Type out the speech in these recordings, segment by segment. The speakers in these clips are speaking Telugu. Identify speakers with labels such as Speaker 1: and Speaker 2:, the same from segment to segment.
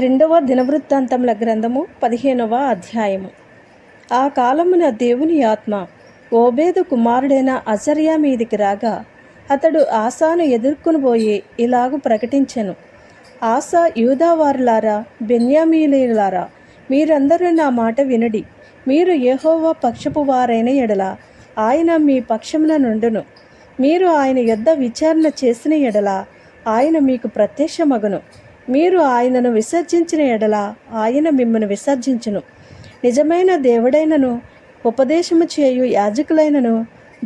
Speaker 1: రెండవ దినవృత్తాంతముల గ్రంథము 15వ అధ్యాయము. ఆ కాలమున దేవుని ఆత్మ ఓబేదు కుమారుడైన అజర్యా మీదికి రాగా అతడు ఆసాను ఎదుర్కొనిపోయి ఇలాగు ప్రకటించెను. ఆసా, యూదావారులారా, బెన్యామీనీయులారా, మీరందరూ నా మాట వినుడి. మీరు యెహోవా పక్షపు వారైన ఎడల ఆయన మీ పక్షమున నుండును. మీరు ఆయన యొద్ద విచారణ చేసిన ఎడల ఆయన మీకు ప్రత్యక్షమగును. మీరు ఆయనను విసర్జించిన ఎడల ఆయన మిమ్మను విసర్జించును. నిజమైన దేవుడైనను ఉపదేశము చేయు యాజకులైనను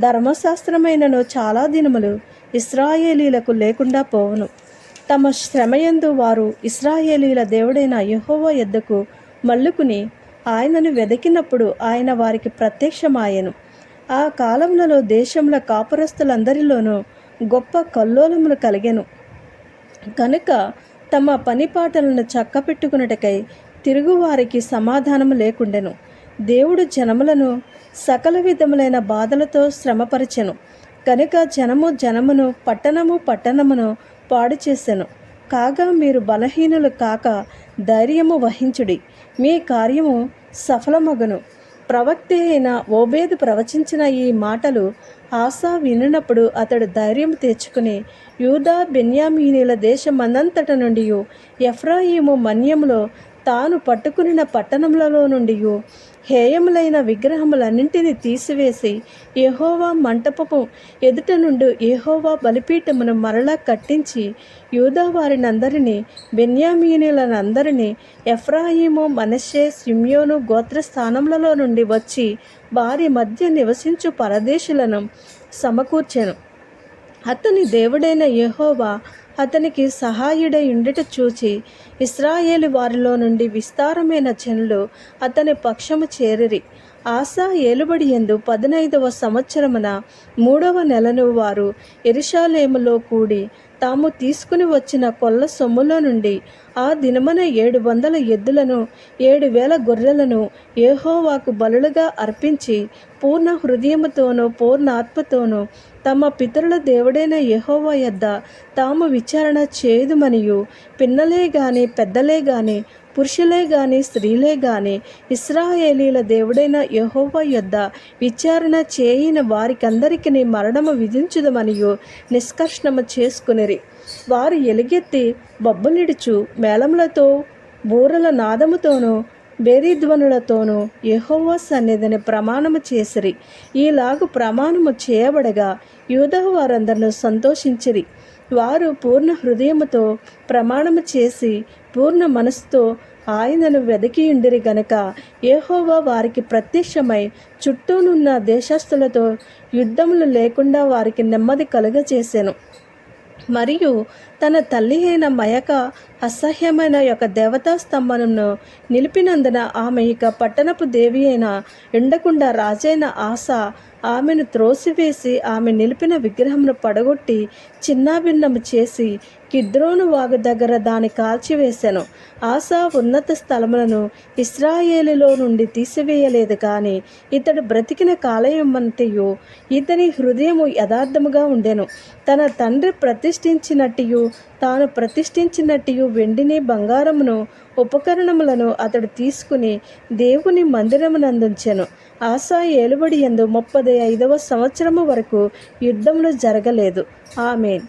Speaker 1: ధర్మశాస్త్రమైనను చాలా దినములు ఇశ్రాయేలీలకు లేకుండా పోవును. తమ శ్రమయందు వారు ఇశ్రాయేలీల దేవుడైన యెహోవా యొద్దకు మల్లుకుని ఆయనను వెదకినప్పుడు ఆయన వారికి ప్రత్యక్షమాయెను. ఆ కాలములలో దేశముల కాపురస్తులందరిలోనూ గొప్ప కల్లోలములు కలిగెను. కనుక తమ పనిపాటలను చక్కపెట్టుకున్నటకై తిరుగువారికి సమాధానము లేకుండెను. దేవుడు జనములను సకల విధములైన బాధలతో శ్రమపరచెను. కనుక జనమును పట్టణమును పాడు చేసెను. కాగా మీరు బలహీనులు కాక ధైర్యము వహించుడి, మీ కార్యము సఫలమగును. ప్రవక్త అయిన ఓబేదు ప్రవచించిన ఈ మాటలు ఆసా వినినప్పుడు అతడు ధైర్యం తెచ్చుకుని యూదా బెన్యామీనీల దేశమందంతట నుండి ఎఫ్రాయిము మన్యములో తాను పట్టుకునిన పట్టణములలో నుండి హేయములైన విగ్రహములన్నింటినీ తీసివేసి యెహోవా మంటపము ఎదుట నుండి యెహోవా బలిపీఠమును మరలా కట్టించి యూదా వారినందరినీ, బెన్యామీనీలందరినీ, ఎఫ్రాయిము, మనష్షే, షిమ్యోను గోత్రస్థానములలో నుండి వచ్చి వారి మధ్య నివసించు పరదేశులను సమకూర్చెను. అతని దేవుడైన యెహోవా అతనికి సహాయుడై ఉండుట చూచి ఇశ్రాయేలు వారిలో నుండి విస్తారమైన జనులు అతని పక్షము చేరిరి. ఆసా ఏలుబడి యందు 15వ సంవత్సరమున 3వ నెలను వారు యెరూషలేములో కూడి తాము తీసుకుని వచ్చిన కొల్ల సొమ్ములో నుండి ఆ దినమున 700 ఎద్దులను 7,000 గొర్రెలను యెహోవాకు బలులుగా అర్పించి పూర్ణ హృదయముతోనూ పూర్ణ ఆత్మతోనూ తమ పితరుల దేవుడైన యెహోవా యొద్ద తాము విచారణ చేయుదుమనియు, పిన్నలే గాని పెద్దలే గాని పురుషులే గాని స్త్రీలే గాని ఇశ్రాయేలీల దేవుడైన యెహోవా యొద్ద విచారణ చేయిన వారికందరికీ మరణము విధించుదమనియు నిష్కర్షణము చేసుకునిరి. వారు ఎలుగెత్తి బొబ్బలిడుచు మేళములతో బూరల నాదముతోనూ బేరీధ్వనులతోనూ యెహోవా సన్నిధిని ప్రమాణము చేసిరి. ఈలాగు ప్రమాణము చేయబడగా యూదా వారందరూ సంతోషించిరి. వారు పూర్ణ హృదయముతో ప్రమాణము చేసి పూర్ణ మనసుతో ఆయనను వెదకియుండిరి గనుక యెహోవా వారికి ప్రత్యక్షమై చుట్టూనున్న దేశస్థులతో యుద్ధములు లేకుండా వారికి నెమ్మది కలుగజేసెను. మరియు తన తల్లి అయిన మయక అసహ్యమైన యొక్క దేవతా స్తంభమును నిలిపినందున ఆమె ఇక పట్టణపు దేవి అయిన ఉండకుండా రాజైన ఆసా ఆమెను త్రోసివేసి ఆమె నిలిపిన విగ్రహమును పడగొట్టి చిన్నాభిన్నము చేసి కిద్రోను వాగు దగ్గర దాన్ని కాల్చివేశాను. ఆసా ఉన్నత స్థలములను ఇశ్రాయేలులో నుండి తీసివేయలేదు, కానీ ఇతడు బ్రతికిన కాలమంతయు ఇతని హృదయము యథార్థముగా ఉండెను. తన తండ్రి ప్రతిష్ఠించినట్టు తాను ప్రతిష్ఠించినట్టు వెండిని బంగారమును ఉపకరణములను అతడు తీసుకుని దేవుని మందిరమునందుంచెను. ఆసా ఏలుబడి యందు 35వ సంవత్సరము వరకు యుద్ధములు జరగలేదు. ఆమేన్.